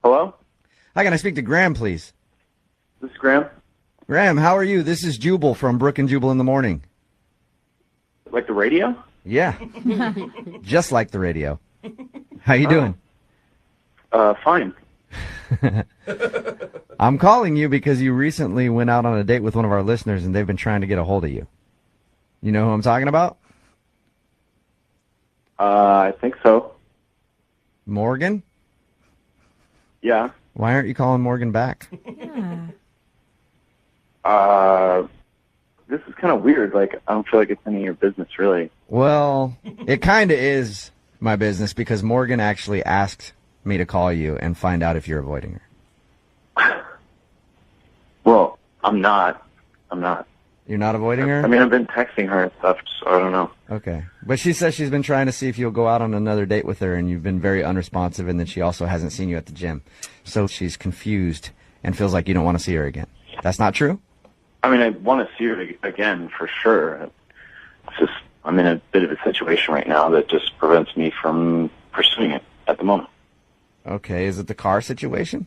Hello? Hi, can I speak to Graham, please? This is Graham. Graham, how are you? This is Jubal from Brook and Jubal in the Morning. Like the radio? Yeah, just like the radio. How you doing? Fine. I'm calling you because you recently went out on a date with one of our listeners, and they've been trying to get a hold of you. You know who I'm talking about? I think so. Morgan? Yeah. Why aren't you calling Morgan back? This is kind of weird. Like, I don't feel like it's any of your business, really. Well, it kind of is my business because Morgan actually asked me to call you and find out if you're avoiding her. Well, I'm not. You're not avoiding her? I mean, I've been texting her and stuff, so I don't know. Okay. But she says she's been trying to see if you'll go out on another date with her, and you've been very unresponsive, and then she also hasn't seen you at the gym. So she's confused and feels like you don't want to see her again. That's not true? I mean, I want to see her again, for sure. It's just, I'm in a bit of a situation right now that just prevents me from pursuing it at the moment. Okay. Is it the car situation?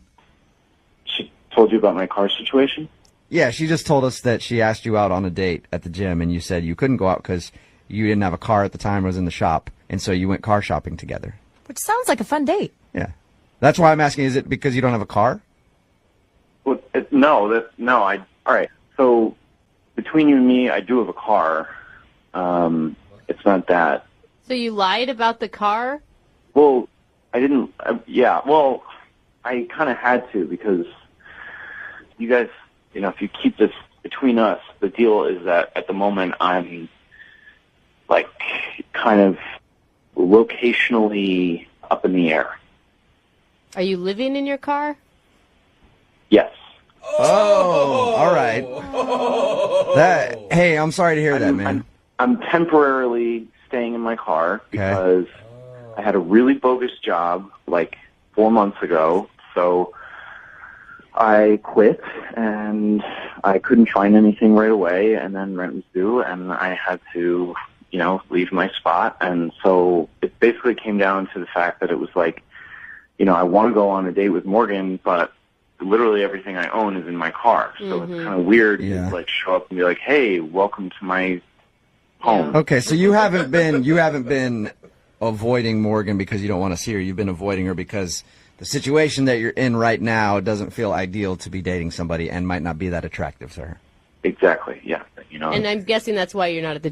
She told you about my car situation? Yeah, she just told us that she asked you out on a date at the gym, and you said you couldn't go out because you didn't have a car at the time, it was in the shop, and so you went car shopping together. Which sounds like a fun date. Yeah. That's why I'm asking, is it because you don't have a car? Well, all right. So between you and me, I do have a car. It's not that. So you lied about the car? Well, I didn't. Well, I kind of had to because you guys, if you keep this between us, the deal is that at the moment I'm like kind of locationally up in the air. Are you living in your car? Yes. Oh, all right. Hey, I'm sorry to hear that, man. I'm temporarily staying in my car because I had a really bogus job like 4 months ago. So I quit and I couldn't find anything right away, and then rent was due and I had to, leave my spot. And so it basically came down to the fact that it was like, I want to go on a date with Morgan, but literally everything I own is in my car. So it's kind of weird to show up and be like, hey, welcome to my home. Okay, so you haven't been avoiding Morgan because you don't want to see her. You've been avoiding her because the situation that you're in right now doesn't feel ideal to be dating somebody and might not be that attractive to her. Exactly, yeah. And I'm guessing that's why you're not at the